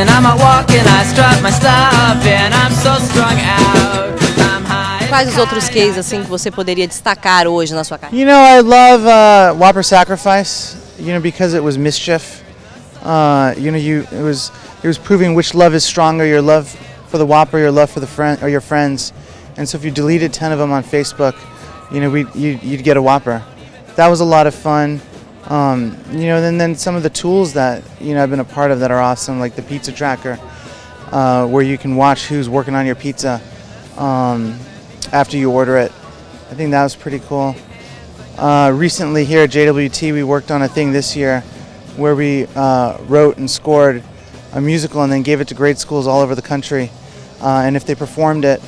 and I'm out walking, I strut my stuff, and I'm so strung out. I'm high. Quais os outros cases assim que você poderia destacar hoje na sua carreira? You know, I love Whopper Sacrifice. You know, because it was mischief. You know, it was proving which love is stronger, your love for the Whopper, your love for the friend or your friends. And so if you deleted 10 of them on Facebook, you know, you'd get a Whopper. That was a lot of fun. You know, and then some of the tools that, you know, I've been a part of that are awesome, like the pizza tracker, where you can watch who's working on your pizza after you order it. I think that was pretty cool. Recently here at JWT, we worked on a thing this year where we wrote and scored a musical and then gave it to grade schools all over the country. And if they performed it,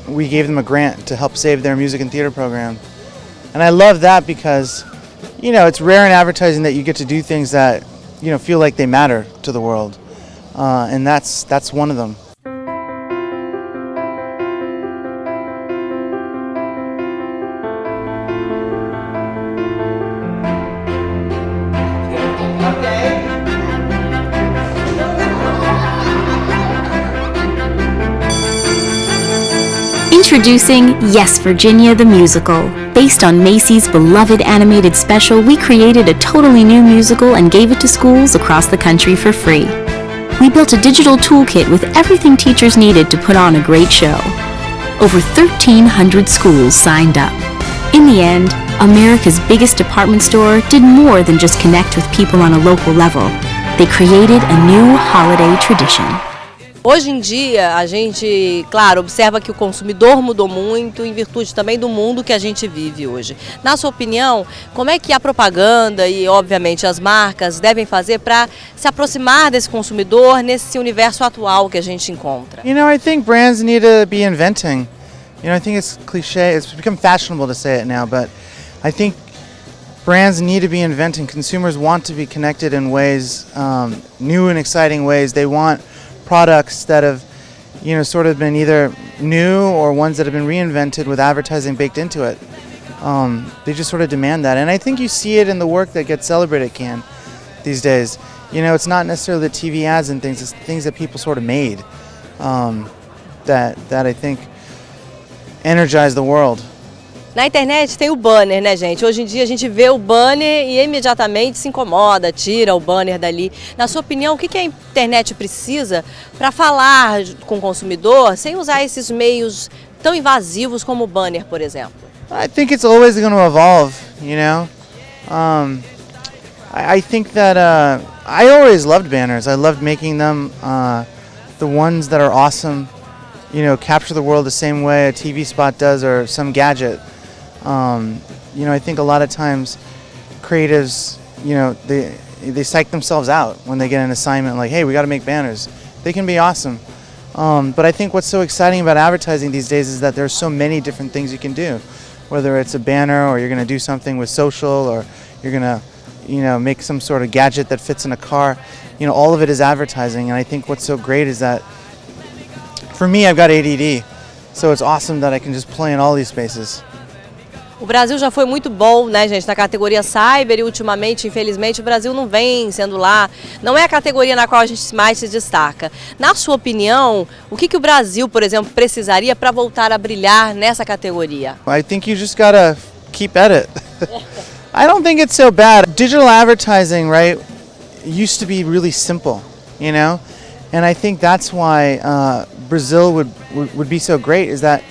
we gave them a grant to help save their music and theater program. And I love that because, you know, it's rare in advertising that you get to do things that, you know, feel like they matter to the world. And that's one of them. Introducing Yes, Virginia the Musical. Based on Macy's beloved animated special, we created a totally new musical and gave it to schools across the country for free. We built a digital toolkit with everything teachers needed to put on a great show. Over 1,300 schools signed up. In the end, America's biggest department store did more than just connect with people on a local level. They created a new holiday tradition. Hoje em dia, a gente, claro, observa que o consumidor mudou muito em virtude também do mundo que a gente vive hoje. Na sua opinião, como é que a propaganda e, obviamente, as marcas devem fazer para se aproximar desse consumidor nesse universo atual que a gente encontra? You know, I think brands need to be inventing. You know, I think it's cliche, it's become fashionable to say it now, but I think brands need to be inventing. Consumers want to be connected in ways, new and exciting ways. They want products that have, you know, sort of been either new or ones that have been reinvented with advertising baked into it. They just sort of demand that. And I think you see it in the work that gets celebrated at Cannes these days. You know, it's not necessarily the TV ads and things, it's things that people sort of made that I think energize the world. Na internet tem o banner, né, gente? Hoje em dia a gente vê o banner e imediatamente se incomoda, tira o banner dali. Na sua opinião, o que a internet precisa para falar com o consumidor sem usar esses meios tão invasivos como o banner, por exemplo? I think it's always going to evolve, you know. I think that I always loved banners. I loved making them, the ones that are awesome, you know, capture the world the same way a TV spot does or some gadget. You know, I think a lot of times creatives, you know, they psych themselves out when they get an assignment like, hey, we got to make banners. They can be awesome. But I think what's so exciting about advertising these days is that there's so many different things you can do. Whether it's a banner or you're going to do something with social or you're going to, you know, make some sort of gadget that fits in a car. You know, all of it is advertising. And I think what's so great is that for me, I've got ADD. So it's awesome that I can just play in all these spaces. O Brasil já foi muito bom, né, gente, na categoria cyber e ultimamente, infelizmente, o Brasil não vem sendo lá, não é a categoria na qual a gente mais se destaca. Na sua opinião, o que o Brasil, por exemplo, precisaria para voltar a brilhar nessa categoria? I think you just gotta keep at it. I don't think it's so bad. Digital advertising, right, used to be really simple, you know? And I think that's why Brazil would be so great, is that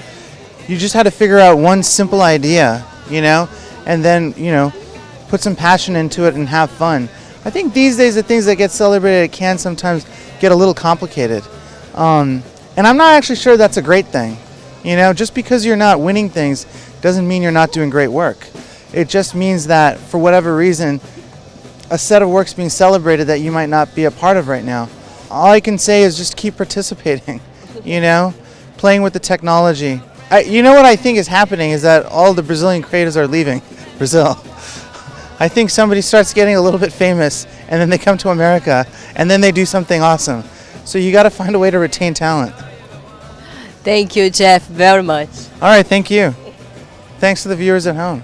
you just had to figure out one simple idea, you know, and then, you know, put some passion into it and have fun. I think these days the things that get celebrated at Cannes sometimes get a little complicated. And I'm not actually sure that's a great thing. You know, just because you're not winning things doesn't mean you're not doing great work. It just means that for whatever reason, a set of work's being celebrated that you might not be a part of right now. All I can say is just keep participating, you know, playing with the technology. You know what I think is happening is that all the Brazilian creators are leaving Brazil. I think somebody starts getting a little bit famous and then they come to America and then they do something awesome. So you got to find a way to retain talent. Thank you, Jeff, very much. All right, thank you. Thanks to the viewers at home.